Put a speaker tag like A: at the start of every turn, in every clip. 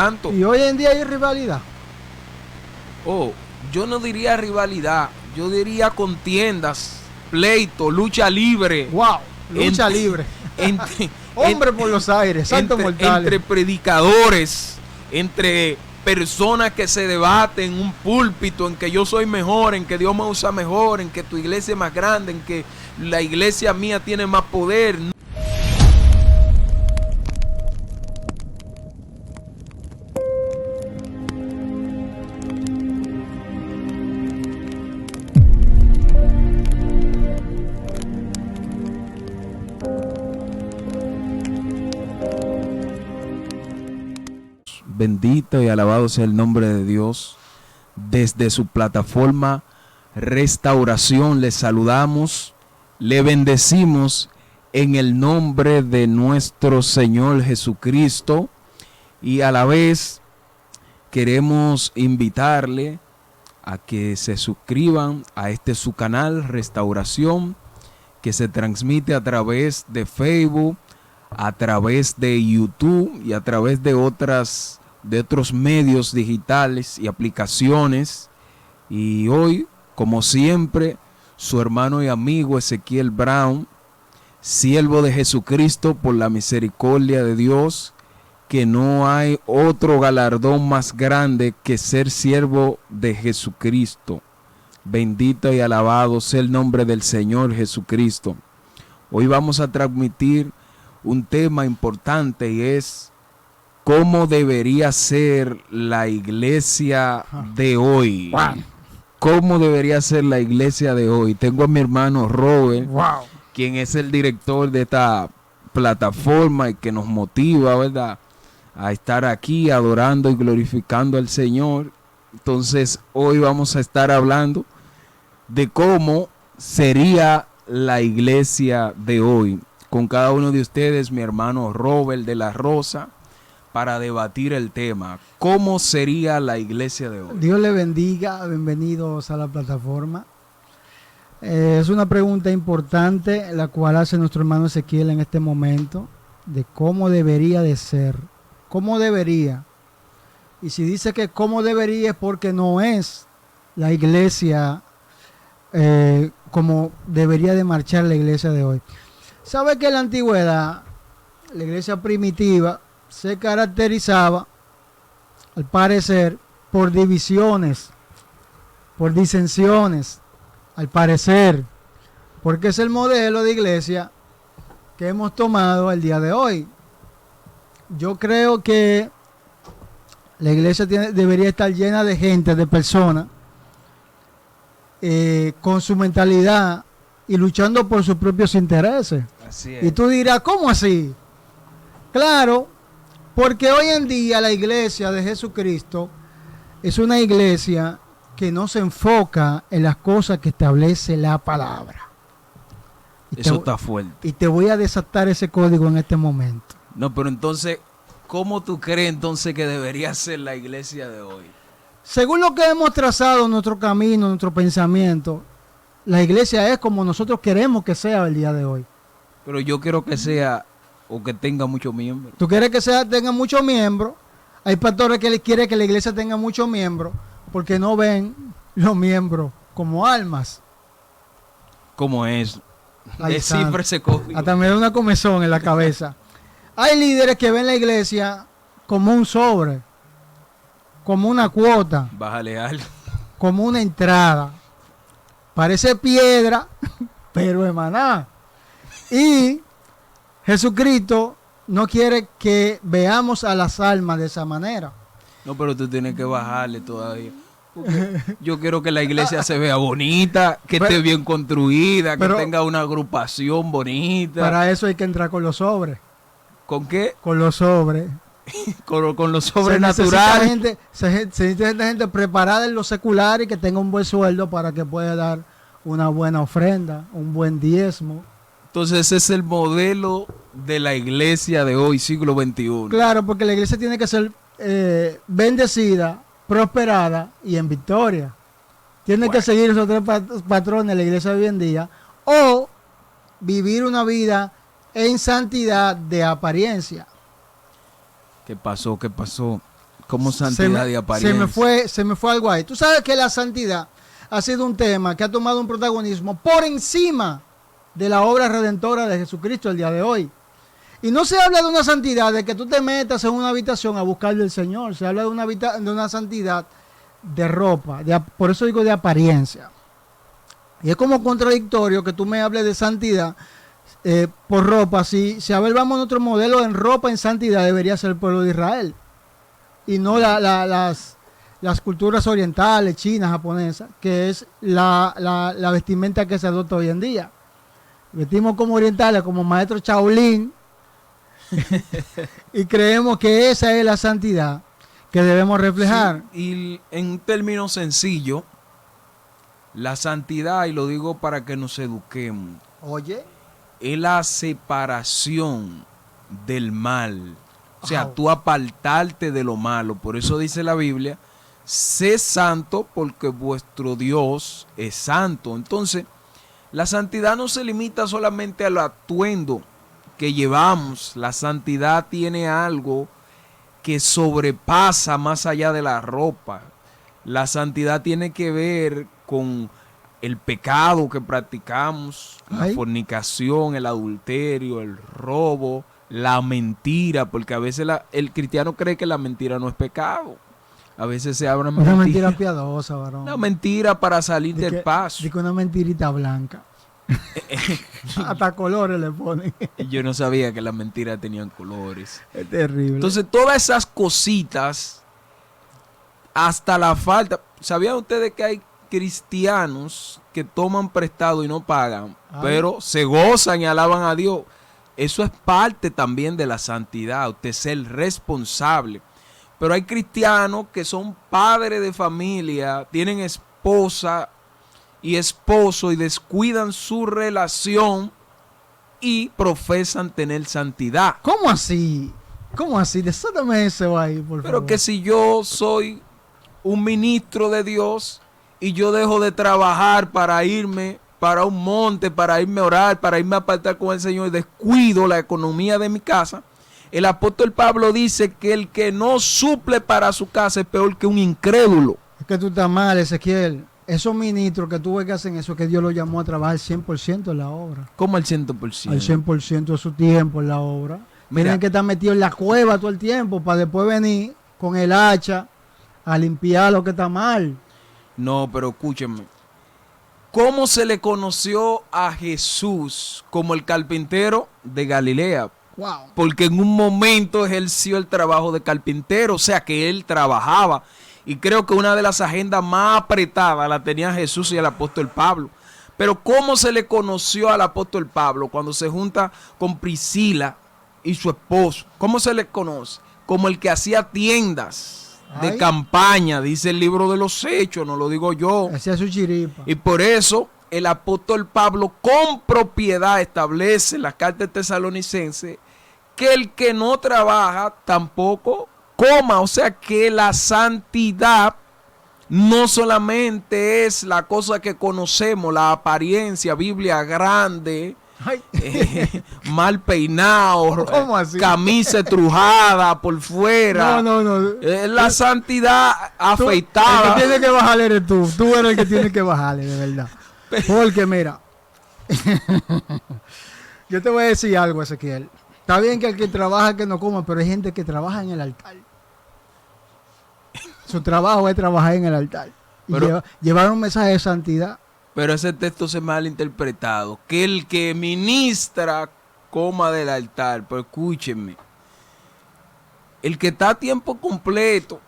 A: Tanto.
B: Y hoy en día hay rivalidad.
A: Oh, yo no diría rivalidad, yo diría contiendas, pleito, lucha libre.
B: ¡Wow! Lucha libre. Hombre por los aires, saltos mortales.
A: Entre predicadores, entre personas que se debaten en un púlpito, en que yo soy mejor, en que Dios me usa mejor, en que tu iglesia es más grande, en que la iglesia mía tiene más poder. Bendito y alabado sea el nombre de Dios. Desde su plataforma Restauración le saludamos, le bendecimos en el nombre de nuestro Señor Jesucristo, y a la vez queremos invitarle a que se suscriban a este su canal Restauración, que se transmite a través de Facebook, a través de YouTube y a través de otros medios digitales y aplicaciones. Y hoy, como siempre, su hermano y amigo Ezequiel Brown, siervo de Jesucristo por la misericordia de Dios, que no hay otro galardón más grande que ser siervo de Jesucristo. Bendito y alabado sea el nombre del Señor Jesucristo. Hoy vamos a transmitir un tema importante, y es cómo debería ser la iglesia de hoy.
B: Wow.
A: ¿Cómo debería ser la iglesia de hoy? Tengo a mi hermano Robert,
B: Wow,
A: quien es el director de esta plataforma y que nos motiva, ¿verdad?, a estar aquí adorando y glorificando al Señor. Entonces, hoy vamos a estar hablando de cómo sería la iglesia de hoy, con cada uno de ustedes, mi hermano Robert de la Rosa, para debatir el tema. ¿Cómo sería la iglesia de hoy?
B: Dios le bendiga, bienvenidos a la plataforma. Es una pregunta importante la cual hace nuestro hermano Ezequiel en este momento, de cómo debería de ser. ¿Cómo debería? Y si dice que cómo debería es porque no es la iglesia como debería de marchar la iglesia de hoy. ¿Sabe que en la antigüedad la iglesia primitiva se caracterizaba, al parecer, por divisiones, por disensiones, al parecer, porque es el modelo de iglesia que hemos tomado el día de hoy? Yo creo que la iglesia debería estar llena de gente, de personas, con su mentalidad y luchando por sus propios intereses.
A: Así es.
B: Y tú dirás, ¿cómo así? Claro, porque hoy en día la iglesia de Jesucristo es una iglesia que no se enfoca en las cosas que establece la palabra.
A: Eso está fuerte.
B: Y te voy a desatar ese código en este momento.
A: No, pero entonces, ¿cómo tú crees entonces que debería ser la iglesia de hoy?
B: Según lo que hemos trazado, nuestro camino, nuestro pensamiento, la iglesia es como nosotros queremos que sea el día de hoy.
A: Pero yo quiero que sea, o que tenga muchos miembros.
B: Tú quieres que tenga muchos miembros. Hay pastores que quieren que la iglesia tenga muchos miembros porque no ven los miembros como almas.
A: ¿Cómo es?
B: Ay,
A: Descifra ese código.
B: Hasta me da una comezón en la cabeza. Hay líderes que ven la iglesia como un sobre, como una cuota,
A: Bájale algo.
B: como una entrada. Parece piedra, pero es maná. Y Jesucristo no quiere que veamos a las almas de esa manera.
A: No, pero tú tienes que bajarle todavía. Porque yo quiero que la iglesia se vea bonita, que esté bien construida, que tenga una agrupación bonita.
B: Para eso hay que entrar con los sobres.
A: ¿Con qué?
B: Con los sobres.
A: con lo sobrenatural.
B: Se necesita gente preparada en lo secular y que tenga un buen sueldo para que pueda dar una buena ofrenda, un buen diezmo.
A: Entonces ese es el modelo de la iglesia de hoy, siglo XXI.
B: Claro, porque la iglesia tiene que ser bendecida, prosperada y en victoria. Tiene que seguir esos tres patrones de la iglesia de hoy en día, o vivir una vida en santidad de apariencia.
A: ¿Qué pasó? ¿Qué pasó? Como santidad y apariencia.
B: Se me fue algo ahí. Tú sabes que la santidad ha sido un tema que ha tomado un protagonismo por encima de la obra redentora de Jesucristo el día de hoy. Y no se habla de una santidad de que tú te metas en una habitación a buscar del Señor. Se habla de una santidad de ropa, por eso digo de apariencia. Y es como contradictorio que tú me hables de santidad por ropa. Si a ver, vamos a otro modelo en ropa, en santidad debería ser el pueblo de Israel. Y no las culturas orientales, chinas, japonesas, que es la vestimenta que se adopta hoy en día. Vestimos como orientales, como maestro Shaolin, y creemos que esa es la santidad que debemos reflejar.
A: Sí, y en términos sencillos, la santidad, y lo digo para que nos eduquemos,
B: Oye,
A: es la separación del mal. O sea,
B: wow,
A: tú apartarte de lo malo. Por eso dice la Biblia, sé santo porque vuestro Dios es santo. Entonces, la santidad no se limita solamente al atuendo que llevamos. La santidad tiene algo que sobrepasa más allá de la ropa. La santidad tiene que ver con el pecado que practicamos, la fornicación, el adulterio, el robo, la mentira, porque a veces el cristiano cree que la mentira no es pecado. A veces se habla
B: una mentira piadosa, varón.
A: Una mentira para salir del paso.
B: Dice una mentirita blanca. Hasta colores le ponen.
A: Yo no sabía que las mentiras tenían colores.
B: Es terrible.
A: Entonces, todas esas cositas, hasta la falta. ¿Sabían ustedes que hay cristianos que toman prestado y no pagan, pero se gozan y alaban a Dios? Eso es parte también de la santidad, usted ser responsable. Pero hay cristianos que son padres de familia, tienen esposa y esposo y descuidan su relación y profesan tener santidad.
B: ¿Cómo así? ¿Cómo así? Desátame ese ahí, por favor.
A: Pero que si yo soy un ministro de Dios y yo dejo de trabajar para irme para un monte, para irme a orar, para irme a apartar con el Señor, y descuido la economía de mi casa, el apóstol Pablo dice que el que no suple para su casa es peor que un incrédulo.
B: Es que tú estás mal, Ezequiel. Esos ministros que tú ves que hacen eso, que Dios los llamó a trabajar 100% en la obra.
A: ¿Cómo al 100%?
B: Al 100% de su tiempo en la obra. Miren que están metidos en la cueva todo el tiempo para después venir con el hacha a limpiar lo que está mal.
A: No, pero escúchenme. ¿Cómo se le conoció a Jesús como el carpintero de Galilea?
B: Wow.
A: Porque en un momento ejerció el trabajo de carpintero, o sea que él trabajaba. Y creo que una de las agendas más apretadas la tenía Jesús y el apóstol Pablo. Pero ¿cómo se le conoció al apóstol Pablo cuando se junta con Priscila y su esposo? ¿Cómo se le conoce? Como el que hacía tiendas de campaña, dice el libro de los Hechos, no lo digo yo.
B: Hacía su chiripa.
A: Y por eso el apóstol Pablo con propiedad establece en la carta de Tesalonicenses que el que no trabaja tampoco coma. O sea que la santidad no solamente es la cosa que conocemos, la apariencia, Biblia grande, mal peinado, camisa estrujada por fuera.
B: No.
A: La santidad afeitada.
B: El que tiene que bajarle eres tú. Tú eres el que tiene que bajarle, de verdad. Porque mira, yo te voy a decir algo, Ezequiel. Está bien que el que trabaja que no coma, pero hay gente que trabaja en el altar. Su trabajo es trabajar en el altar. Y llevar un mensaje de santidad.
A: Pero ese texto se me ha malinterpretado. Que el que ministra coma del altar. Pero escúchenme. El que está a tiempo completo.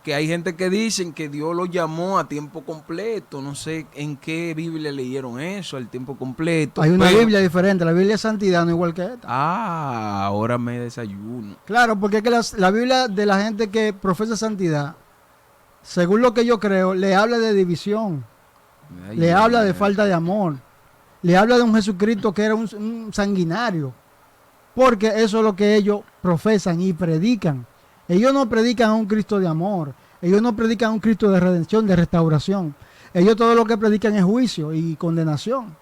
A: Que hay gente que dicen que Dios lo llamó a tiempo completo. No sé en qué Biblia leyeron eso, el tiempo completo.
B: Hay una Biblia diferente. La Biblia es santidad, no igual que esta.
A: Ahora me desayuno.
B: Claro, porque es que la Biblia de la gente que profesa santidad, según lo que yo creo, le habla de división. Le habla de falta de amor. Le habla de un Jesucristo que era un sanguinario. Porque eso es lo que ellos profesan y predican. Ellos no predican a un Cristo de amor. Ellos no predican a un Cristo de redención, de restauración. Ellos todo lo que predican es juicio y condenación.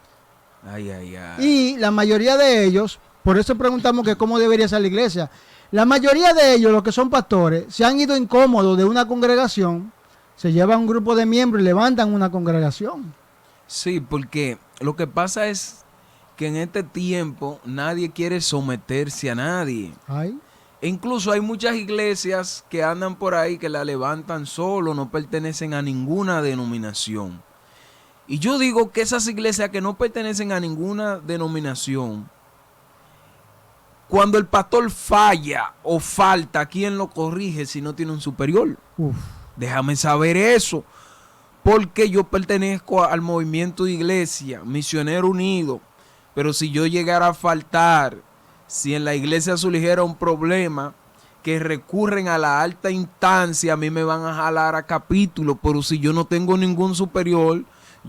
B: Y la mayoría de ellos, por eso preguntamos que cómo debería ser la iglesia. La mayoría de ellos, los que son pastores, se han ido incómodos de una congregación, se llevan un grupo de miembros y levantan una congregación.
A: Sí, porque lo que pasa es que en este tiempo nadie quiere someterse a nadie.
B: Ay.
A: E incluso hay muchas iglesias que andan por ahí que la levantan solo, no pertenecen a ninguna denominación. Y yo digo que esas iglesias que no pertenecen a ninguna denominación, cuando el pastor falla o falta, ¿quién lo corrige si no tiene un superior?
B: Uf.
A: Déjame saber eso, porque yo pertenezco al movimiento de iglesia, Misionero Unido, pero si yo llegara a faltar, si en la iglesia surgiera un problema, que recurren a la alta instancia, a mí me van a jalar a capítulo, pero si yo no tengo ningún superior,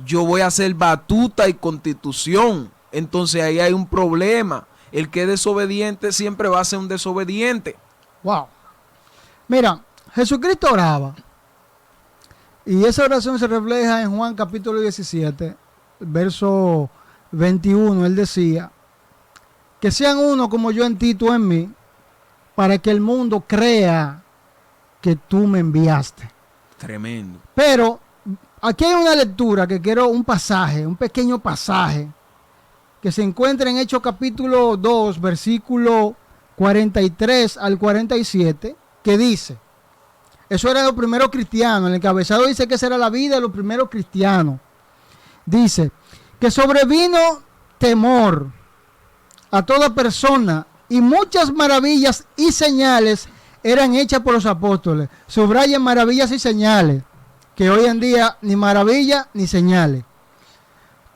A: yo voy a hacer batuta y constitución. Entonces ahí hay un problema. El que es desobediente siempre va a ser un desobediente.
B: Wow. Mira, Jesucristo oraba. Y esa oración se refleja en Juan capítulo 17, verso 21. Él decía, que sean uno como yo en ti, tú en mí, para que el mundo crea que tú me enviaste.
A: Tremendo.
B: Pero aquí hay una lectura que quiero, un pasaje, un pequeño pasaje, que se encuentra en Hechos capítulo 2, versículo 43 al 47, que dice, eso era los primeros cristianos, el encabezado dice que esa era la vida de los primeros cristianos. Dice, que sobrevino temor a toda persona y muchas maravillas y señales eran hechas por los apóstoles. Subrayen maravillas y señales, que hoy en día ni maravilla ni señales.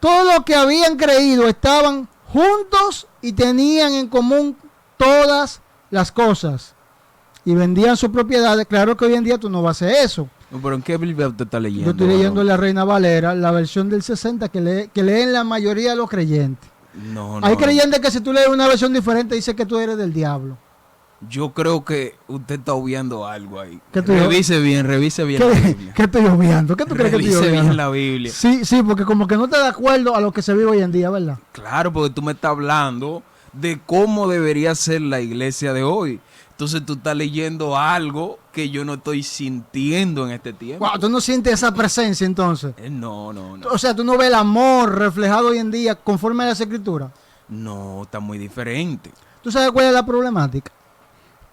B: Todos los que habían creído estaban juntos y tenían en común todas las cosas y vendían sus propiedades. Claro que hoy en día tú no vas a hacer eso.
A: No, pero ¿en qué Biblia usted está leyendo?
B: Yo estoy leyendo la Reina Valera, la versión del 60 que leen la mayoría de los creyentes.
A: No,
B: Hay creyentes que si tú lees una versión diferente dice que tú eres del diablo.
A: Yo creo que usted está obviando algo ahí.
B: ¿Qué
A: Revise bien la Biblia.
B: ¿Qué estoy obviando? ¿Qué tú crees que estoy
A: Revise
B: obviando?
A: bien la Biblia.
B: Sí, porque como que no está de acuerdo a lo que se vive hoy en día, ¿verdad?
A: Claro, porque tú me estás hablando de cómo debería ser la iglesia de hoy. Entonces tú estás leyendo algo que yo no estoy sintiendo en este tiempo.
B: Wow, ¿tú no sientes esa presencia entonces?
A: No.
B: O sea, ¿tú no ves el amor reflejado hoy en día conforme a las escrituras?
A: No, está muy diferente.
B: ¿Tú sabes cuál es la problemática?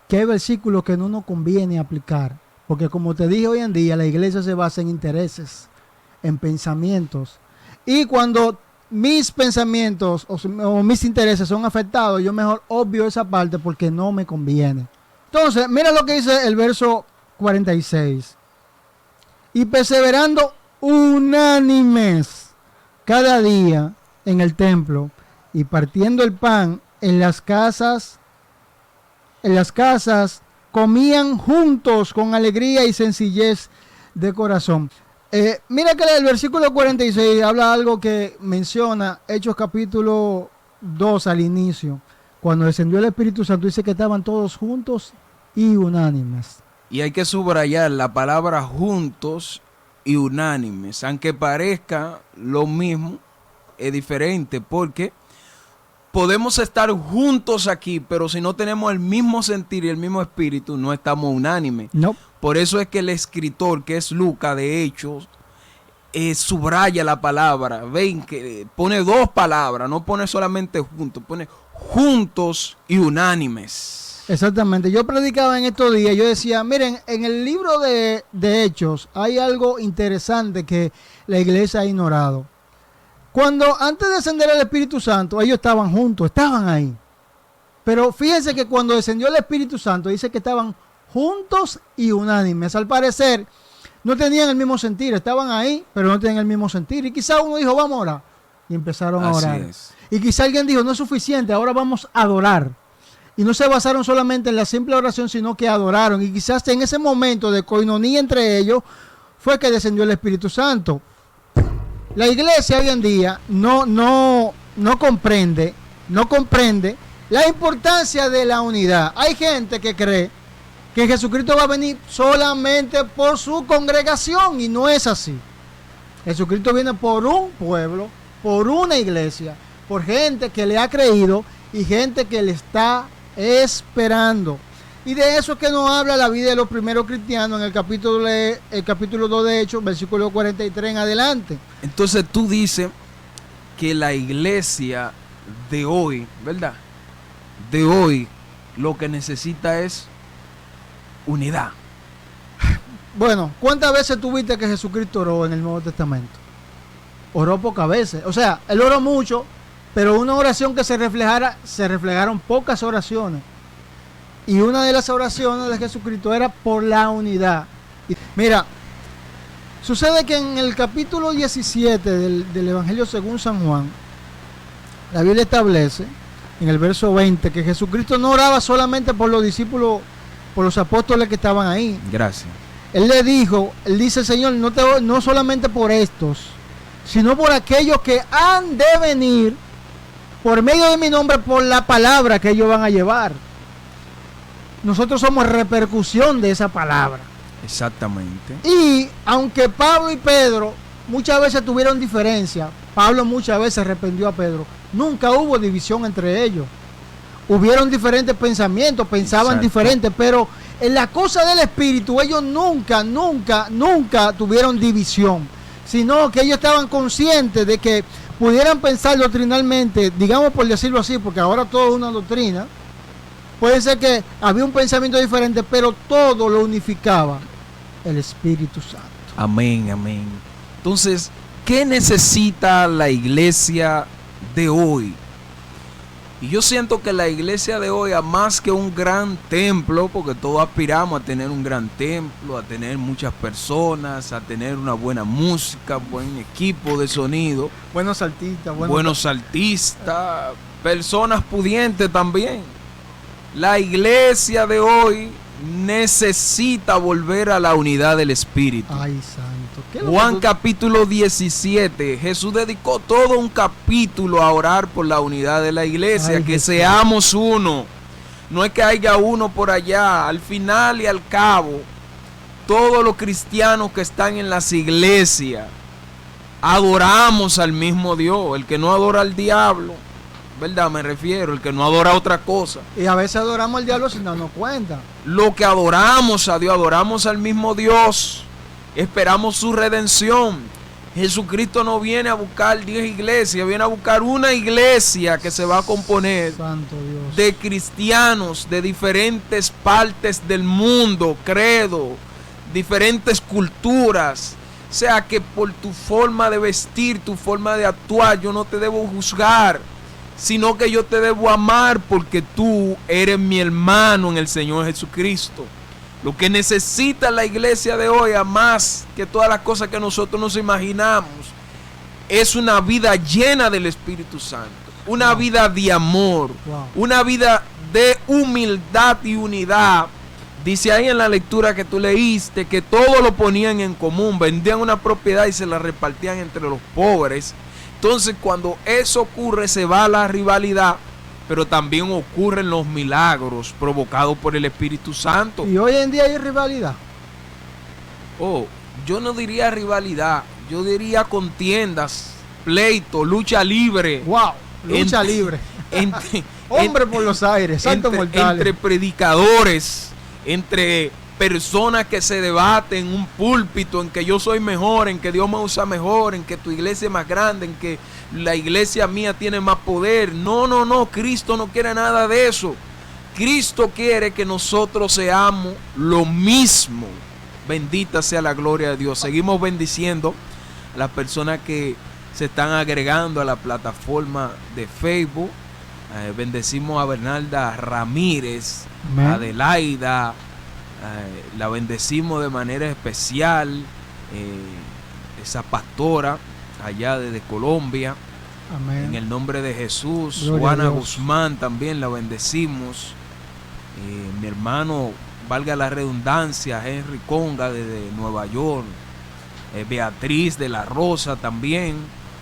B: Que hay versículos que no nos conviene aplicar. Porque como te dije hoy en día, la iglesia se basa en intereses, en pensamientos. Y cuando mis pensamientos o mis intereses son afectados, yo mejor obvio esa parte porque no me conviene. Entonces, mira lo que dice el verso 46. Y perseverando unánimes cada día en el templo y partiendo el pan en las casas, comían juntos con alegría y sencillez de corazón. Mira que el versículo 46 habla algo que menciona Hechos capítulo 2 al inicio. Cuando descendió el Espíritu Santo dice que estaban todos juntos y unánimes.
A: Y hay que subrayar la palabra juntos y unánimes. Aunque parezca lo mismo, es diferente porque podemos estar juntos aquí, pero si no tenemos el mismo sentir y el mismo espíritu, no estamos unánimes.
B: No.
A: Por eso es que el escritor, que es Lucas de Hechos, subraya la palabra. Ven que pone dos palabras, no pone solamente juntos, pone juntos y unánimes.
B: Exactamente. Yo predicaba en estos días, yo decía, miren, en el libro de Hechos hay algo interesante que la iglesia ha ignorado. Cuando antes de descender el Espíritu Santo, ellos estaban juntos, estaban ahí. Pero fíjense que cuando descendió el Espíritu Santo, dice que estaban juntos y unánimes. Al parecer, no tenían el mismo sentir, estaban ahí, pero no tenían el mismo sentir. Y quizá uno dijo, vamos a orar. Y empezaron a orar.
A: Así es.
B: Y quizá alguien dijo, no es suficiente, ahora vamos a adorar. Y no se basaron solamente en la simple oración, sino que adoraron. Y quizás en ese momento de coinonía entre ellos, fue que descendió el Espíritu Santo. La iglesia hoy en día no comprende la importancia de la unidad. Hay gente que cree que Jesucristo va a venir solamente por su congregación y no es así. Jesucristo viene por un pueblo, por una iglesia, por gente que le ha creído y gente que le está esperando. Y de eso es que nos habla la vida de los primeros cristianos en el capítulo 2 de Hechos, versículo 43 en adelante.
A: Entonces tú dices que la iglesia de hoy, ¿verdad? De hoy lo que necesita es unidad.
B: Bueno, ¿cuántas veces tuviste que Jesucristo oró en el Nuevo Testamento? Oró pocas veces. O sea, él oró mucho, pero una oración que se reflejaron pocas oraciones. Y una de las oraciones de Jesucristo era por la unidad. Y mira, sucede que en el capítulo 17 del Evangelio según San Juan, la Biblia establece, en el verso 20, que Jesucristo no oraba solamente por los discípulos, por los apóstoles que estaban ahí.
A: Gracias.
B: Él dice, Señor, no solamente por estos, sino por aquellos que han de venir por medio de mi nombre, por la palabra que ellos van a llevar. Nosotros somos repercusión de esa palabra.
A: Exactamente.
B: Y aunque Pablo y Pedro muchas veces tuvieron diferencia, Pablo muchas veces arrepintió a Pedro, nunca hubo división entre ellos. Hubieron diferentes pensamientos, pensaban diferentes, pero en la cosa del espíritu ellos nunca tuvieron división, sino que ellos estaban conscientes de que pudieran pensar doctrinalmente, digamos por decirlo así, porque ahora todo es una doctrina. Puede ser que había un pensamiento diferente, pero todo lo unificaba el Espíritu Santo.
A: Amén, amén. Entonces, ¿qué necesita la iglesia de hoy? Y yo siento que la iglesia de hoy, a más que un gran templo, porque todos aspiramos a tener un gran templo, a tener muchas personas, a tener una buena música, buen equipo de sonido,
B: buenos artistas,
A: personas pudientes también. La iglesia de hoy necesita volver a la unidad del Espíritu.
B: Ay, santo.
A: Juan capítulo 17, Jesús dedicó todo un capítulo a orar por la unidad de la iglesia. Ay, que Jesús. Seamos uno. No es que haya uno por allá. Al final y al cabo, todos los cristianos que están en las iglesias adoramos al mismo Dios. El que no adora al diablo, ¿verdad? Me refiero, el que no adora otra cosa.
B: Y a veces adoramos al diablo sin darnos cuenta.
A: Lo que adoramos a Dios, adoramos al mismo Dios. Esperamos su redención. Jesucristo no viene a buscar 10 iglesias, viene a buscar una iglesia que se va a componer de cristianos de diferentes partes del mundo, credo, diferentes culturas. O sea que por tu forma de vestir, tu forma de actuar, yo no te debo juzgar, sino que yo te debo amar porque tú eres mi hermano en el Señor Jesucristo. Lo que necesita la iglesia de hoy, a más que todas las cosas que nosotros nos imaginamos, es una vida llena del Espíritu Santo, una vida de amor, una vida de humildad y unidad. Dice ahí en la lectura que tú leíste que todo lo ponían en común, vendían una propiedad y se la repartían entre los pobres. Entonces, cuando eso ocurre, se va la rivalidad, pero también ocurren los milagros provocados por el Espíritu Santo.
B: ¿Y hoy en día hay rivalidad?
A: Oh, yo no diría rivalidad, yo diría contiendas, pleito, lucha libre.
B: ¡Wow! Lucha libre. Hombre por los aires, santos mortales.
A: Entre predicadores, entre personas que se debaten en un púlpito, en que yo soy mejor, en que Dios me usa mejor, en que tu iglesia es más grande, en que la iglesia mía tiene más poder. No, Cristo no quiere nada de eso. Cristo quiere que nosotros seamos lo mismo. Bendita sea la gloria de Dios. Seguimos bendiciendo a las personas que se están agregando a la plataforma de Facebook. Bendecimos a Bernalda Ramírez, a Adelaida. La bendecimos de manera especial, esa pastora allá desde Colombia. Amén. En el nombre de Jesús. Gloria Juana Guzmán también la bendecimos. Mi hermano, valga la redundancia, Henry Conga desde Nueva York. Beatriz de la Rosa también.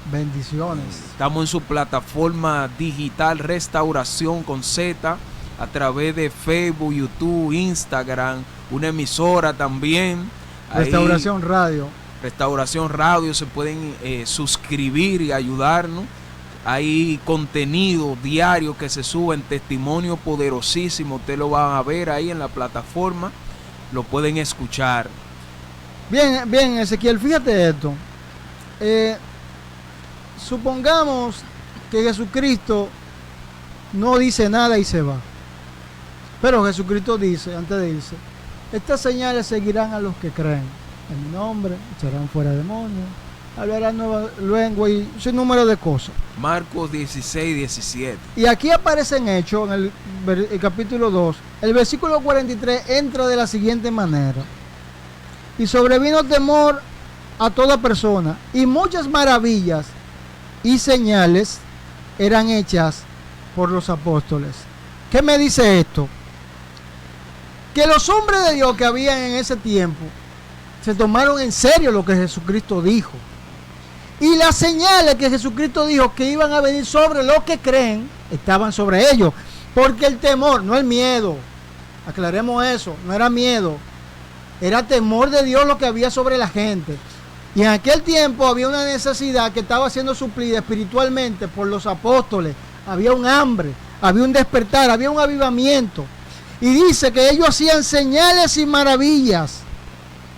B: Bendiciones.
A: Estamos en su plataforma digital Restauración con Z, a través de Facebook, YouTube, Instagram, una emisora también.
B: Restauración Radio.
A: Restauración Radio, se pueden suscribir y ayudarnos. Hay contenido diario que se sube en testimonio poderosísimo. Ustedes lo van a ver ahí en la plataforma. Lo pueden escuchar.
B: Bien, bien, Ezequiel, fíjate esto. Supongamos que Jesucristo no dice nada y se va. Pero Jesucristo dice, antes de irse, estas señales seguirán a los que creen. En mi nombre echarán fuera demonios, hablarán nueva lengua y un número de cosas.
A: Marcos 16, 17.
B: Y aquí aparece en Hechos, en el capítulo 2, el versículo 43 entra de la siguiente manera. Y sobrevino temor a toda persona, y muchas maravillas y señales eran hechas por los apóstoles. ¿Qué me dice esto? Que los hombres de Dios que habían en ese tiempo se tomaron en serio lo que Jesucristo dijo. Y las señales que Jesucristo dijo que iban a venir sobre los que creen, estaban sobre ellos. Porque el temor, no el miedo, aclaremos eso, no era miedo, era temor de Dios lo que había sobre la gente. Y en aquel tiempo había una necesidad que estaba siendo suplida espiritualmente por los apóstoles. Había un hambre, había un despertar, había un avivamiento. Y dice que ellos hacían señales y maravillas.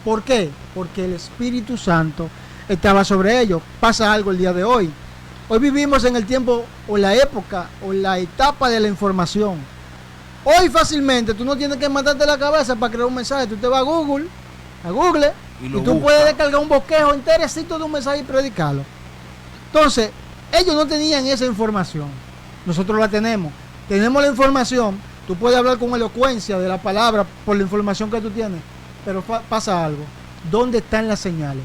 B: ¿Por qué? Porque el Espíritu Santo estaba sobre ellos. Pasa algo el día de hoy. Hoy vivimos en el tiempo o la época o la etapa de la información. Hoy fácilmente tú no tienes que matarte la cabeza para crear un mensaje. Tú te vas a Google y tú puedes descargar un bosquejo enterecito de un mensaje y predicarlo. Entonces, ellos no tenían esa información. Nosotros la tenemos. Tenemos la información. Tú puedes hablar con elocuencia de la palabra por la información que tú tienes. Pero pasa algo. ¿Dónde están las señales?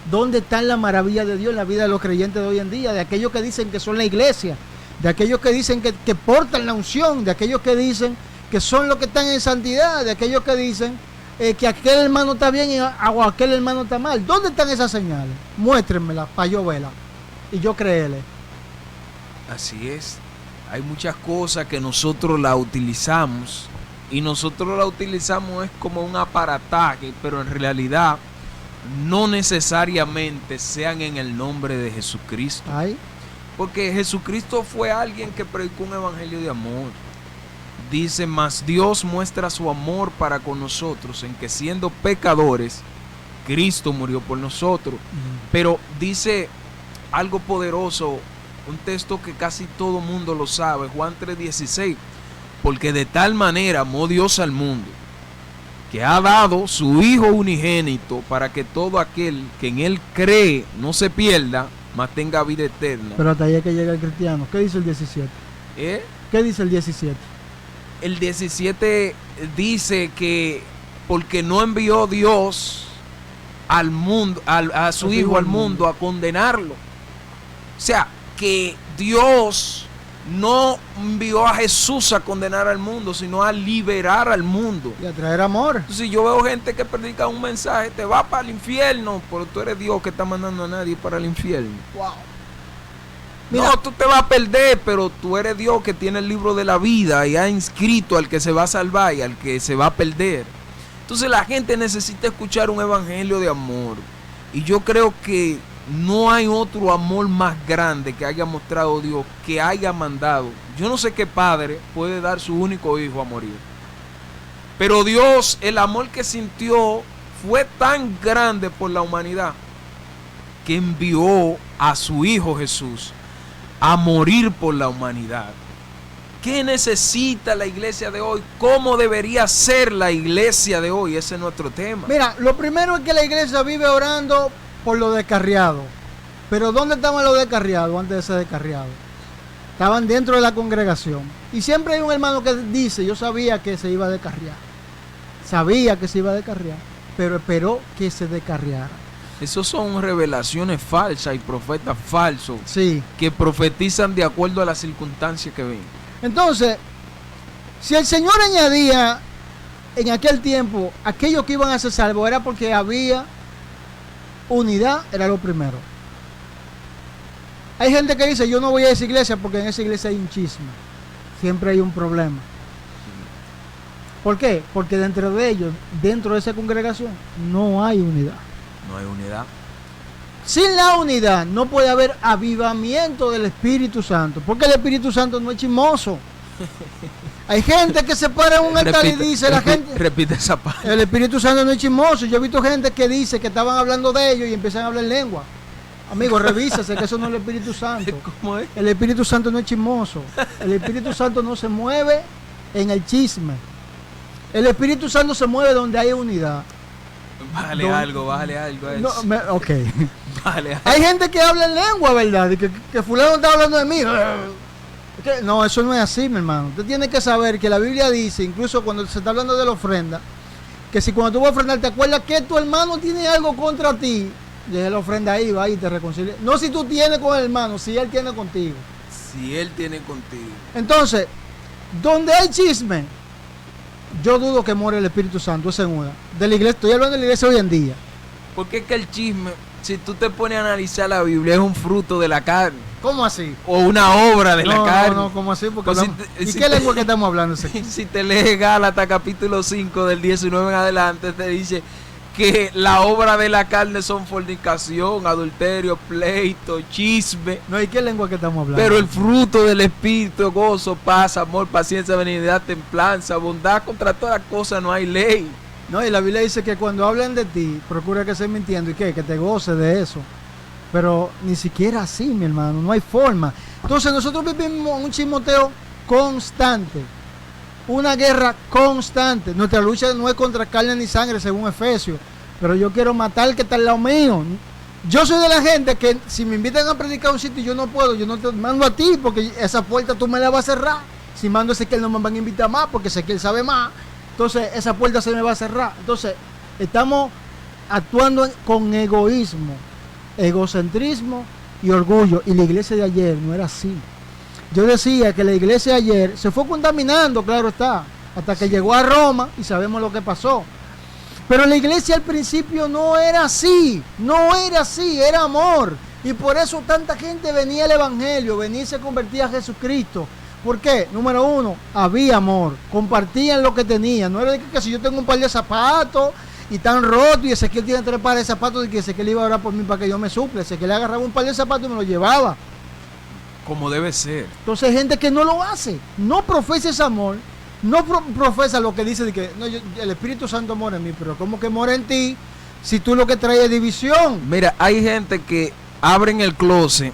B: ¿Dónde están las maravillas de Dios en la vida de los creyentes de hoy en día? De aquellos que dicen que son la iglesia, de aquellos que dicen que portan la unción, de aquellos que dicen que son los que están en santidad, de aquellos que dicen que aquel hermano está bien o aquel hermano está mal. ¿Dónde están esas señales? Muéstrenmelas para yo verlas y yo creerle.
A: Así es. Hay muchas cosas que nosotros la utilizamos y nosotros la utilizamos es como un aparataje, pero en realidad no necesariamente sean en el nombre de Jesucristo.
B: Ay.
A: Porque Jesucristo fue alguien que predicó un evangelio de amor. Dice, mas Dios muestra su amor para con nosotros en que siendo pecadores, Cristo murió por nosotros. Pero dice algo poderoso, un texto que casi todo mundo lo sabe, Juan 3:16, porque de tal manera amó Dios al mundo, que ha dado su Hijo unigénito para que todo aquel que en Él cree no se pierda, mas tenga vida eterna.
B: Pero hasta ahí es que llega el cristiano. ¿Qué dice el 17? ¿Qué dice el 17?
A: El 17 dice que porque no envió Dios al mundo, a su Hijo al mundo a condenarlo. O sea, que Dios no envió a Jesús a condenar al mundo, sino a liberar al mundo
B: y a traer amor.
A: Entonces yo veo gente que predica un mensaje, te va para el infierno, pero tú eres Dios que está mandando a nadie para el infierno.
B: Wow.
A: Mira, no, tú te vas a perder, pero tú eres Dios que tiene el libro de la vida y ha inscrito al que se va a salvar y al que se va a perder. Entonces la gente necesita escuchar un evangelio de amor. Y yo creo que no hay otro amor más grande que haya mostrado Dios, que haya mandado. Yo no sé qué padre puede dar su único hijo a morir. Pero Dios, el amor que sintió fue tan grande por la humanidad que envió a su Hijo Jesús a morir por la humanidad. ¿Qué necesita la iglesia de hoy? ¿Cómo debería ser la iglesia de hoy? Ese es nuestro tema.
B: Mira, lo primero es que la iglesia vive orando por los descarriados. Pero ¿dónde estaban los descarriados antes de ser descarriados? Estaban dentro de la congregación. Y siempre hay un hermano que dice, yo sabía que se iba a descarriar. Sabía que se iba a descarriar, pero esperó que se descarriara.
A: Esos son revelaciones falsas y profetas falsos,
B: sí,
A: que profetizan de acuerdo a las circunstancias que ven.
B: Entonces, si el Señor añadía en aquel tiempo aquellos que iban a ser salvos, era porque había unidad, era lo primero. Hay gente que dice, yo no voy a esa iglesia porque en esa iglesia hay un chisme. Siempre hay un problema. ¿Por qué? Porque dentro de ellos, dentro de esa congregación, no hay unidad.
A: No hay unidad.
B: Sin la unidad no puede haber avivamiento del Espíritu Santo, porque el Espíritu Santo no es chismoso. Hay gente que se para en un altar y dice,
A: repite esa parte.
B: El Espíritu Santo no es chismoso. Yo he visto gente que dice que estaban hablando de ellos y empiezan a hablar en lengua. Amigo, revísase que eso no es el Espíritu Santo.
A: ¿Cómo es?
B: El Espíritu Santo no es chismoso. El Espíritu Santo no se mueve en el chisme. El Espíritu Santo se mueve donde hay unidad.
A: Bájale algo a eso.
B: Ok.
A: Vale.
B: Hay gente que habla en lengua, ¿verdad? Y que fulano está hablando de mí. No, eso no es así, mi hermano. Usted tiene que saber que la Biblia dice, incluso cuando se está hablando de la ofrenda, que si cuando tú vas a ofrendar te acuerdas que tu hermano tiene algo contra ti, deja la ofrenda ahí, va y te reconcilia. No si tú tienes con el hermano, si él tiene contigo.
A: Si él tiene contigo.
B: Entonces, donde hay chisme, yo dudo que muere el Espíritu Santo, esa es una. De la iglesia, estoy hablando de la iglesia hoy en día.
A: Porque es que el chisme, si tú te pones a analizar la Biblia, es un fruto de la carne.
B: ¿Cómo así?
A: O una obra de la carne.
B: No, ¿cómo así? Porque
A: Pues
B: ¿Y qué lengua que estamos hablando?
A: Si te lees Gálatas capítulo 5 del 19 en adelante, te dice que la obra de la carne son fornicación, adulterio, pleito, chisme.
B: No, ¿y qué lengua que estamos hablando?
A: Pero el fruto del Espíritu, gozo, paz, amor, paciencia, benignidad, templanza, bondad, contra todas cosas no hay ley.
B: No, y la Biblia dice que cuando hablan de ti, procura que estén mintiendo y que te goces de eso. Pero ni siquiera así, mi hermano, no hay forma. Entonces nosotros vivimos un chismoteo constante, una guerra constante. Nuestra lucha no es contra carne ni sangre, según Efesios, pero yo quiero matar al que está al lado mío. Yo soy de la gente que si me invitan a predicar a un sitio y yo no puedo, yo no te mando a ti, porque esa puerta tú me la vas a cerrar. Si mando a Ezequiel no me van a invitar más, porque Ezequiel sabe más. Entonces esa puerta se me va a cerrar. Entonces estamos actuando con egoísmo, egocentrismo y orgullo. Y la iglesia de ayer no era así. Yo decía que la iglesia de ayer se fue contaminando, claro está, hasta que llegó a Roma y sabemos lo que pasó. Pero la iglesia al principio no era así, era amor. Y por eso tanta gente venía al evangelio, venía y se convertía a Jesucristo. ¿Por qué? Número uno, había amor, compartían lo que tenían. No era de que si yo tengo un par de zapatos y están rotos y Ezequiel tiene 3 pares de zapatos, y que Ezequiel iba a orar por mí para que yo me suple. Ezequiel agarraba un par de zapatos y me lo llevaba.
A: Como debe ser.
B: Entonces hay gente que no lo hace, no profesa ese amor, no profesa lo que dice de que no, el Espíritu Santo mora en mí, pero ¿cómo que mora en ti si tú lo que traes es división?
A: Mira, hay gente que abren el closet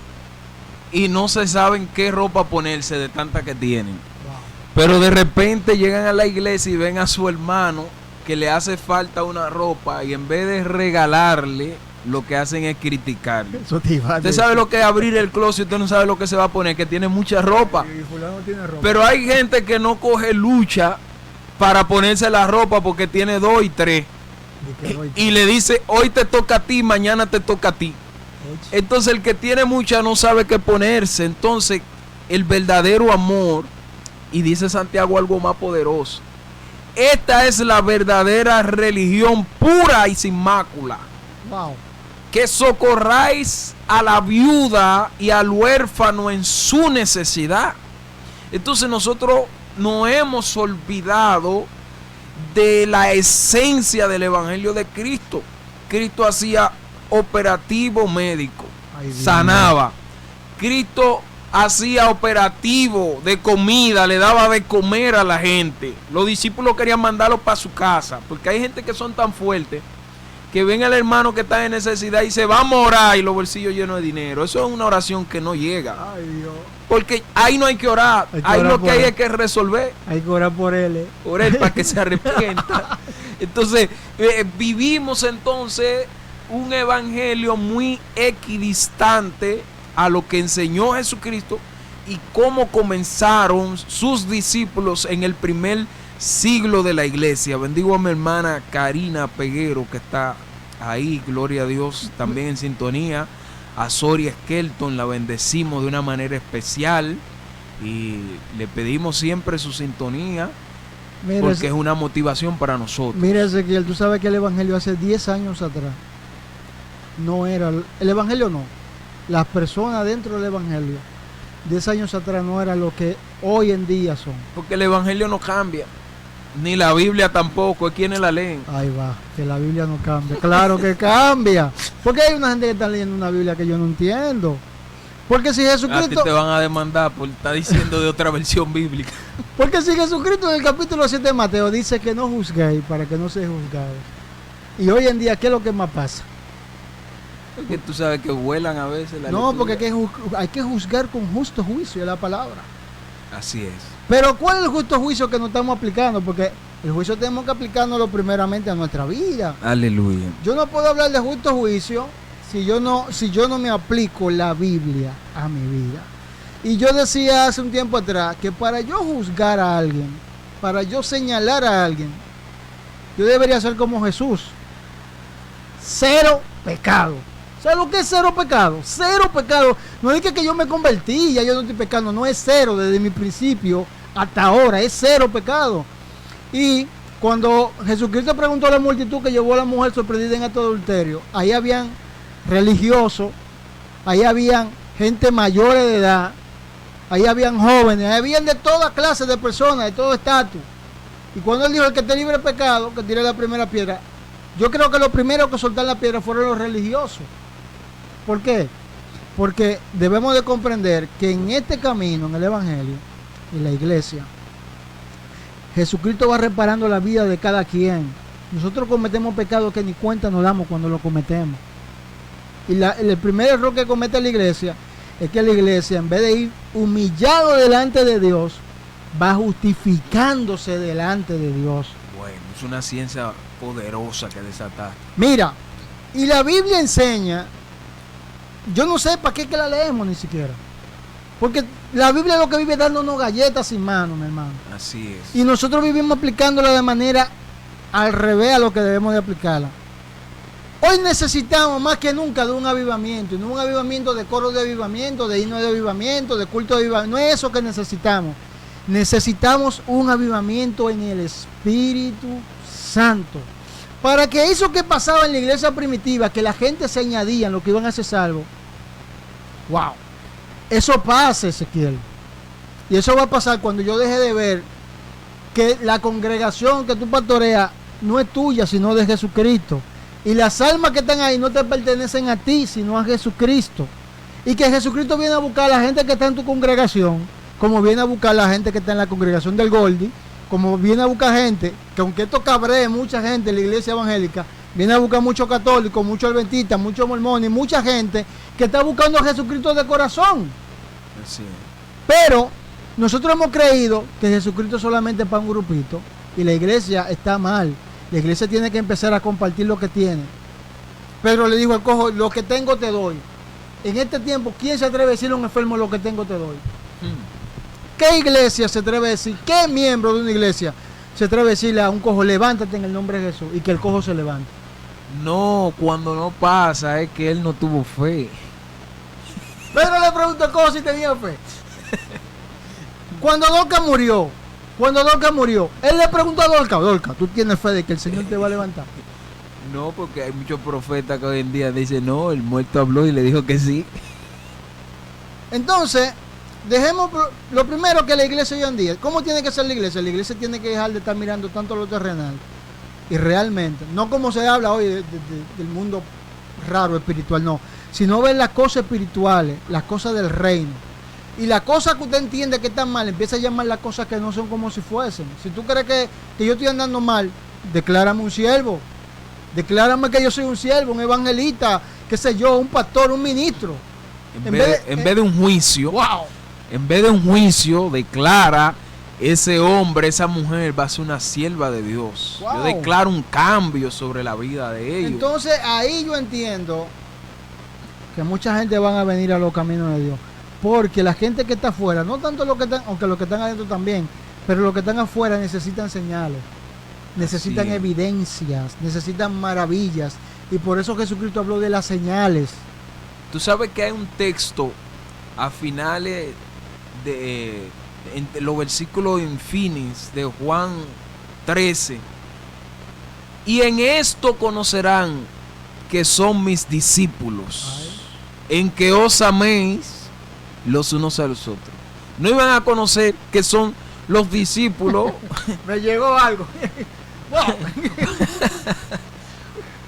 A: y no se saben qué ropa ponerse de tanta que tienen. Wow. Pero de repente llegan a la iglesia y ven a su hermano que le hace falta una ropa y en vez de regalarle, lo que hacen es criticarle. Usted sabe lo que es abrir el closet y usted no sabe lo que se va a poner, que tiene mucha ropa.
B: Tiene ropa.
A: Pero hay gente que no coge lucha para ponerse la ropa porque tiene 2 y 3. Y le dice, hoy te toca a ti, mañana te toca a ti. Entonces el que tiene mucha no sabe qué ponerse. Entonces el verdadero amor, y dice Santiago algo más poderoso, esta es la verdadera religión pura y sin mácula.
B: Wow.
A: Que socorráis a la viuda y al huérfano en su necesidad. Entonces nosotros no hemos olvidado de la esencia del evangelio de Cristo. Cristo hacía operativo médico, sanaba. Cristo hacía operativo de comida, le daba de comer a la gente. Los discípulos querían mandarlo para su casa, porque hay gente que son tan fuertes que ven al hermano que está en necesidad y se va a morar y los bolsillos llenos de dinero. Eso es una oración que no llega.
B: Ay, Dios.
A: Porque ahí no hay que orar, ahí lo que hay es que resolver.
B: Hay que orar por él.
A: Por él, para que se arrepienta. Entonces, vivimos entonces un evangelio muy equidistante a lo que enseñó Jesucristo y cómo comenzaron sus discípulos en el primer siglo de la iglesia. Bendigo a mi hermana Karina Peguero, que está ahí, gloria a Dios, también en sintonía. A Soria Skelton la bendecimos de una manera especial y le pedimos siempre su sintonía, porque es una motivación para nosotros.
B: Mira, Ezequiel, tú sabes que el evangelio hace 10 años atrás no era, el evangelio no, las personas dentro del evangelio 10 años atrás no era lo que hoy en día son.
A: Porque el evangelio no cambia, ni la Biblia tampoco, es quienes la leen.
B: Ahí va, que la Biblia no cambia. Claro que cambia. Porque hay una gente que está leyendo una Biblia que yo no entiendo. Porque si
A: A ti
B: Jesucristo,
A: te van a demandar por estar diciendo de otra versión bíblica.
B: porque si Jesucristo en el capítulo 7 de Mateo dice que no juzguéis para que no seáis juzgados. Y hoy en día, ¿qué es lo que más pasa?
A: Porque tú sabes que vuelan a veces la
B: No,
A: lectura.
B: porque hay que juzgar con justo juicio, es la palabra.
A: Así es.
B: Pero ¿cuál es el justo juicio que nos estamos aplicando? Porque el juicio tenemos que aplicárnoslo primeramente a nuestra vida.
A: Aleluya.
B: Yo no puedo hablar de justo juicio si yo no me aplico la Biblia a mi vida. Y yo decía hace un tiempo atrás que para yo juzgar a alguien, para yo señalar a alguien, yo debería ser como Jesús. Cero pecado. ¿Sabes lo que es cero pecado? Cero pecado. No es que yo me convertí, ya yo no estoy pecando. No es cero desde mi principio hasta ahora. Es cero pecado. Y cuando Jesucristo preguntó a la multitud que llevó a la mujer sorprendida en acto de adulterio, ahí habían religiosos, ahí habían gente mayor de edad, ahí habían jóvenes, ahí habían de toda clase de personas, de todo estatus. Y cuando él dijo, el que esté libre de pecado, que tire la primera piedra, yo creo que los primeros que soltaron la piedra fueron los religiosos. ¿Por qué? Porque debemos de comprender que en este camino, en el Evangelio, en la iglesia, Jesucristo va reparando la vida de cada quien. Nosotros cometemos pecados que ni cuenta nos damos cuando lo cometemos. Y el primer error que comete la iglesia es que la iglesia, en vez de ir humillado delante de Dios, va justificándose delante de Dios.
A: Bueno, es una ciencia poderosa que desatar.
B: Mira, y la Biblia enseña, yo no sé para qué que la leemos ni siquiera. Porque la Biblia es lo que vive dándonos galletas sin mano, mi hermano.
A: Así es.
B: Y nosotros vivimos aplicándola de manera al revés a lo que debemos de aplicarla. Hoy necesitamos más que nunca de un avivamiento, y no un avivamiento de coro de avivamiento, de himno de avivamiento, de culto de avivamiento. No es eso que necesitamos. Necesitamos un avivamiento en el Espíritu Santo. Para que eso que pasaba en la iglesia primitiva, que la gente se añadía en lo que iban a ser salvos, wow, eso pasa, Ezequiel. Y eso va a pasar cuando yo deje de ver que la congregación que tú pastoreas no es tuya, sino de Jesucristo. Y las almas que están ahí no te pertenecen a ti, sino a Jesucristo. Y que Jesucristo viene a buscar a la gente que está en tu congregación, como viene a buscar a la gente que está en la congregación del Goldi, como viene a buscar gente, que aunque esto cabree mucha gente en la iglesia evangélica, viene a buscar muchos católicos, muchos adventistas, muchos mormones, mucha gente que está buscando a Jesucristo de corazón.
A: Así es.
B: Pero nosotros hemos creído que Jesucristo solamente es para un grupito, y la iglesia está mal. La iglesia tiene que empezar a compartir lo que tiene. Pedro le dijo al cojo, lo que tengo te doy. En este tiempo, ¿quién se atreve a decirle a un enfermo, lo que tengo te doy? ¿Qué iglesia se atreve a decir? ¿Qué miembro de una iglesia se atreve a decirle a un cojo, levántate en el nombre de Jesús, y que el cojo se levante?
A: No, cuando no pasa es que él no tuvo fe.
B: Pedro le preguntó al cojo si tenía fe. Cuando Dorcas murió, él le preguntó a Dorcas, ¿tú tienes fe de que el Señor te va a levantar?
A: No, porque hay muchos profetas que hoy en día dicen, no, el muerto habló y le dijo que sí.
B: Entonces, dejemos lo primero que la iglesia hoy en día. ¿Cómo tiene que ser la iglesia? La iglesia tiene que dejar de estar mirando tanto lo terrenal. Y realmente, no como se habla hoy del mundo raro espiritual, no. Sino ver las cosas espirituales, las cosas del reino. Y la cosa que usted entiende que están mal, empieza a llamar las cosas que no son como si fuesen. Si tú crees que yo estoy andando mal, declárame un siervo. Declárame que yo soy un siervo, un evangelista, qué sé yo, un pastor, un ministro.
A: En vez de un juicio,
B: wow.
A: En vez de un juicio, declara, ese hombre, esa mujer va a ser una sierva de Dios.
B: Wow.
A: Yo declaro un cambio sobre la vida de ellos.
B: Entonces ahí yo entiendo que mucha gente van a venir a los caminos de Dios. Porque la gente que está afuera, no tanto los que están, aunque los que están adentro también, pero los que están afuera necesitan señales, necesitan evidencias, necesitan maravillas. Y por eso Jesucristo habló de las señales.
A: Tú sabes que hay un texto a finales entre los versículos infinitos de Juan 13. Y en esto conocerán que son mis discípulos, en que os améis los unos a los otros. No iban a conocer que son los discípulos.
B: Me llegó algo.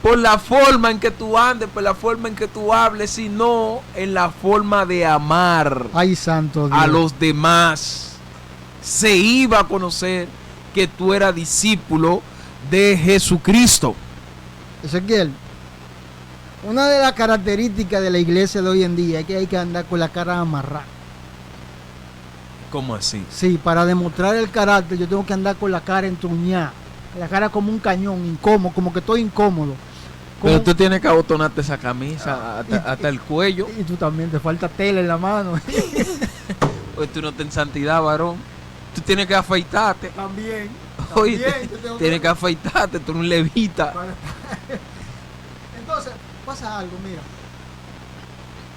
A: por la forma en que tú andes, por la forma en que tú hables, sino en la forma de amar
B: Ay, santo Dios.
A: a los demás. Se iba a conocer que tú eras discípulo de Jesucristo.
B: Ezequiel, una de las características de la iglesia de hoy en día es que hay que andar con la cara amarrada.
A: ¿Cómo así?
B: Sí, para demostrar el carácter yo tengo que andar con la cara entruñada, la cara como un cañón, incómodo, como que estoy incómodo.
A: Pero tú tienes que abotonarte esa camisa hasta el cuello.
B: Y tú también, te falta tela en la mano.
A: Pues tú no estás en santidad, varón. Tú tienes que afeitarte.
B: También.
A: Oye, tienes que afeitarte, tú eres un levita.
B: Entonces, pasa algo, mira.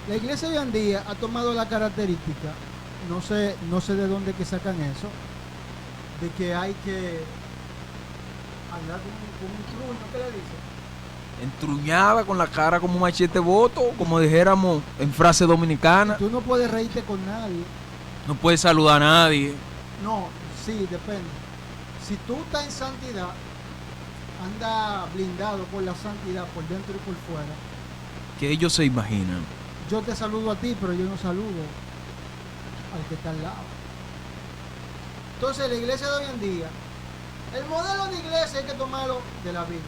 B: La iglesia hoy en día ha tomado la característica, no sé de dónde que sacan eso, de que hay que andar con un truño, ¿qué le dicen?
A: Entruñada, con la cara como un machete boto, como dijéramos en frase dominicana.
B: Tú no puedes reírte con nadie.
A: No puedes saludar a nadie.
B: No, sí, depende. Si tú estás en santidad, anda blindado por la santidad por dentro y por fuera.
A: Que ellos se imaginan.
B: Yo te saludo a ti, pero yo no saludo al que está al lado. Entonces la iglesia de hoy en día, el modelo de iglesia hay que tomarlo de la Biblia.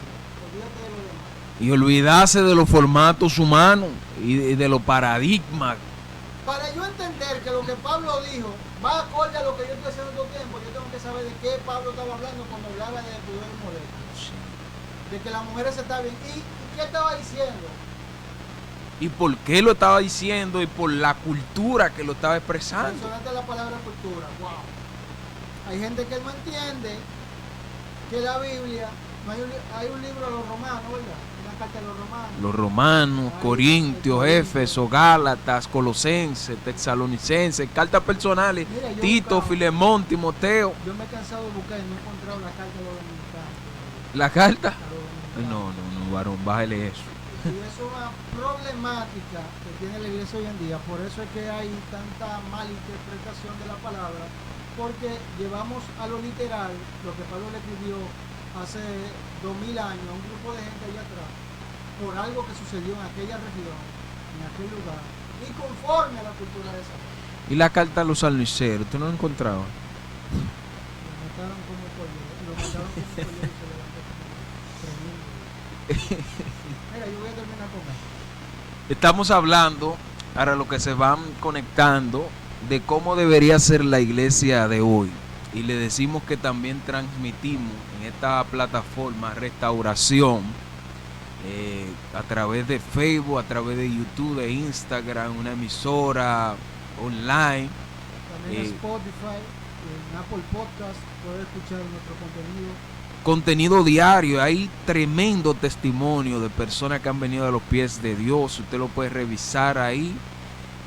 B: Olvídate de lo demás.
A: Y olvidarse de los formatos humanos y de los paradigmas.
B: Para yo entender que lo que Pablo dijo va acorde a lo que yo estoy haciendo en todo tiempo, yo tengo que saber de qué Pablo estaba hablando cuando hablaba de poder moderno. De que las mujeres estaban bien. ¿Y qué estaba diciendo?
A: Y por qué lo estaba diciendo y por la cultura que lo estaba expresando.
B: Mencionaste la palabra cultura. Wow. Hay gente que no entiende que la Biblia, no hay un libro de los romanos, ¿verdad? Una carta de los romanos.
A: Los romanos, Corintios, Éfeso, Gálatas, Colosenses, Tesalonicenses, cartas personales,
B: Mira,
A: Tito, Filemón, Timoteo.
B: Yo me he cansado de buscar y no he encontrado la carta de los dominicanos.
A: ¿La carta?
B: A los dominicanos.
A: No, varón, bájale eso.
B: Y eso es una problemática que tiene la iglesia hoy en día. Por eso es que hay tanta mala interpretación de la palabra, porque llevamos a lo literal lo que Pablo le escribió hace 2000 años a un grupo de gente allá atrás, por algo que sucedió en aquella región, en aquel lugar, y conforme a la cultura de esa gente.
A: ¿Y la carta a los salmiceros? ¿Tú no la encontrabas?
B: Lo mataron como pollo, y se levantó tremendo. Mira, yo voy a terminar con esto.
A: Estamos hablando, para los que se van conectando, de cómo debería ser la iglesia de hoy. Y le decimos que también transmitimos en esta plataforma Restauración a través de Facebook, a través de YouTube, de Instagram, una emisora online.
B: También en Spotify, en Apple Podcast, puede escuchar nuestro
A: Contenido diario, hay tremendo testimonio de personas que han venido a los pies de Dios. Usted lo puede revisar ahí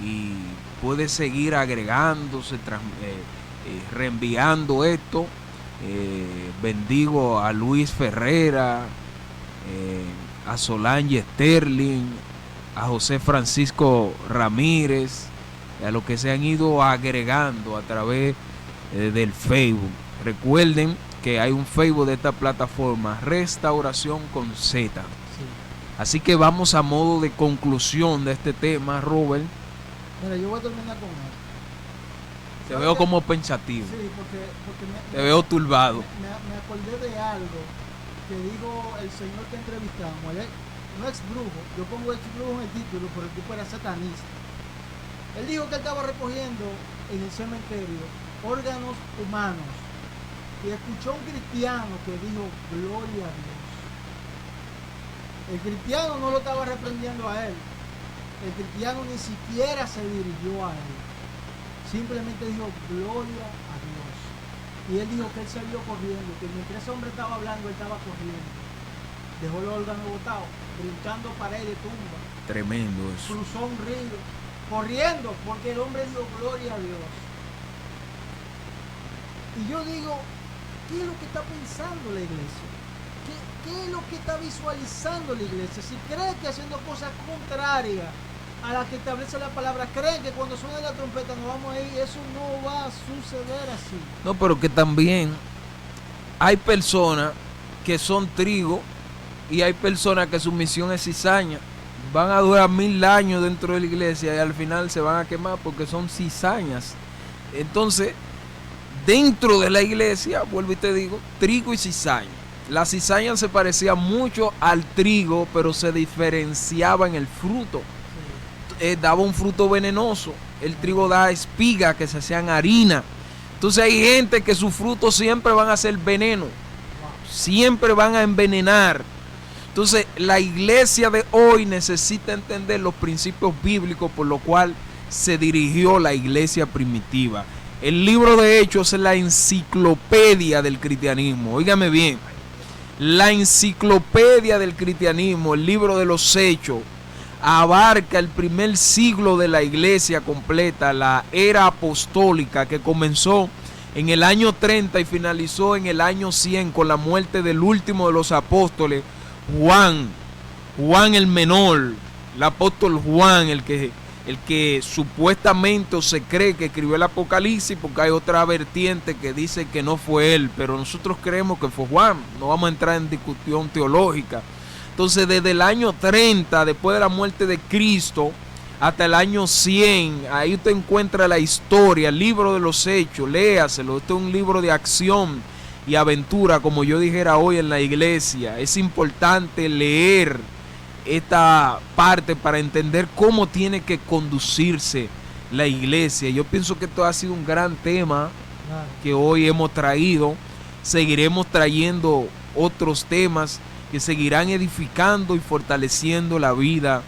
A: y puede seguir agregándose, reenviando esto. Bendigo a Luis Ferrera, a Solange Sterling, a José Francisco Ramírez, a los que se han ido agregando a través del Facebook. Recuerden que hay un Facebook de esta plataforma, Restauración con Z. Sí. Así que vamos a modo de conclusión de este tema, Robert.
B: Mira, yo voy a terminar con esto.
A: Te veo como pensativo.
B: Sí, porque
A: te veo turbado.
B: Me acordé de algo que dijo el señor que entrevistamos. No ex brujo, yo pongo ex brujo en el título, pero el tipo era satanista. Él dijo que él estaba recogiendo en el cementerio órganos humanos. Y escuchó a un cristiano que dijo, gloria a Dios. El cristiano no lo estaba reprendiendo a él. El cristiano ni siquiera se dirigió a él. Simplemente dijo, gloria a Dios. Y él dijo que él salió corriendo, que mientras ese hombre estaba hablando, él estaba corriendo. Dejó los órganos botados, brincando paredes de tumba.
A: Tremendo eso.
B: Cruzó un río, corriendo, porque el hombre dijo, gloria a Dios. Y yo digo, ¿qué es lo que está pensando la iglesia? ¿Qué es lo que está visualizando la iglesia? Si creen que haciendo cosas contrarias a las que establece la palabra, creen que cuando suene la trompeta nos vamos a ir, eso no va a suceder así.
A: No, pero que también hay personas que son trigo y hay personas que su misión es cizaña. Van a durar 1000 años dentro de la iglesia y al final se van a quemar porque son cizañas. Entonces, dentro de la iglesia, vuelvo y te digo, trigo y cizaña. La cizaña se parecía mucho al trigo, pero se diferenciaba en el fruto. Daba un fruto venenoso. El trigo da espigas que se hacían harina. Entonces hay gente que sus frutos siempre van a ser veneno. Siempre van a envenenar. Entonces la iglesia de hoy necesita entender los principios bíblicos por lo cual se dirigió la iglesia primitiva. El libro de Hechos es la enciclopedia del cristianismo. Óigame bien. La enciclopedia del cristianismo, el libro de los Hechos, abarca el primer siglo de la iglesia completa, la era apostólica que comenzó en el año 30 y finalizó en el año 100 con la muerte del último de los apóstoles, Juan el menor, el apóstol Juan, el que supuestamente o se cree que escribió el Apocalipsis, porque hay otra vertiente que dice que no fue él, pero nosotros creemos que fue Juan. No vamos a entrar en discusión teológica. Entonces, desde el año 30, después de la muerte de Cristo, hasta el año 100, ahí usted encuentra la historia, el libro de los Hechos, léaselo. Este es un libro de acción y aventura, como yo dijera hoy en la iglesia. Es importante leer esta parte para entender cómo tiene que conducirse la iglesia. Yo pienso que esto ha sido un gran tema que hoy hemos traído. Seguiremos trayendo otros temas que seguirán edificando y fortaleciendo la vida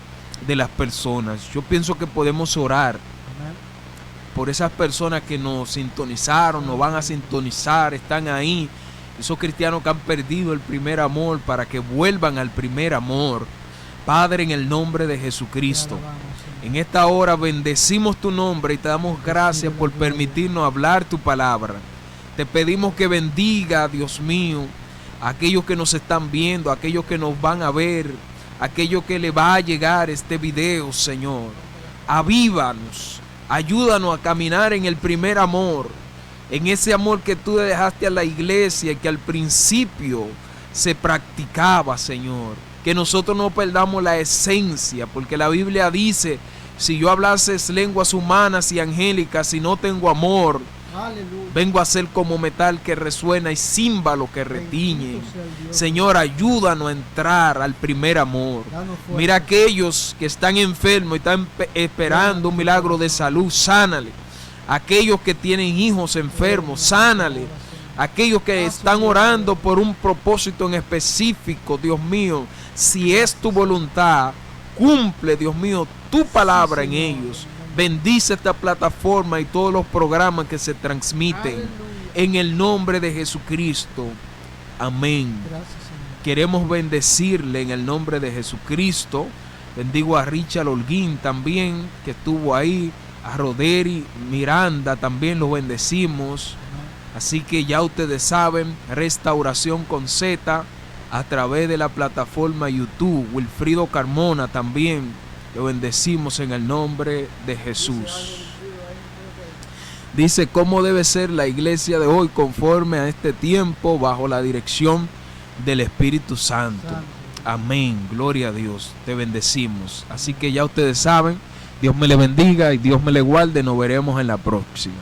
A: de las personas. Yo pienso que podemos orar por esas personas que nos sintonizaron, nos van a sintonizar, están ahí, esos cristianos que han perdido el primer amor, para que vuelvan al primer amor. Padre, en el nombre de Jesucristo, en esta hora bendecimos tu nombre y te damos gracias por permitirnos hablar tu palabra. Te pedimos que bendiga, Dios mío, a aquellos que nos están viendo, a aquellos que nos van a ver, a aquellos que le va a llegar este video, Señor. Avívanos, ayúdanos a caminar en el primer amor, en ese amor que tú dejaste a la iglesia y que al principio se practicaba, Señor. Que nosotros no perdamos la esencia, porque la Biblia dice: si yo hablases lenguas humanas y angélicas, si no tengo amor, aleluya, vengo a ser como metal que resuena y címbalo que retiñe. Señor, ayúdanos a entrar al primer amor. Mira aquellos que están enfermos y están esperando un milagro de salud, sánale. Aquellos que tienen hijos enfermos, sánale. Aquellos que están orando por un propósito en específico, Dios mío, si es tu voluntad, cumple, Dios mío, tu palabra en ellos. Bendice esta plataforma y todos los programas que se transmiten. En el nombre de Jesucristo. Amén. Queremos bendecirle en el nombre de Jesucristo. Bendigo a Richard Holguín también, que estuvo ahí. A Roderi Miranda también lo bendecimos. Así que ya ustedes saben, Restauración con Z a través de la plataforma YouTube. Wilfrido Carmona también lo bendecimos en el nombre de Jesús. Dice: ¿cómo debe ser la iglesia de hoy conforme a este tiempo bajo la dirección del Espíritu Santo? Amén, gloria a Dios, te bendecimos. Así que ya ustedes saben, Dios me le bendiga y Dios me le guarde. Nos veremos en la próxima.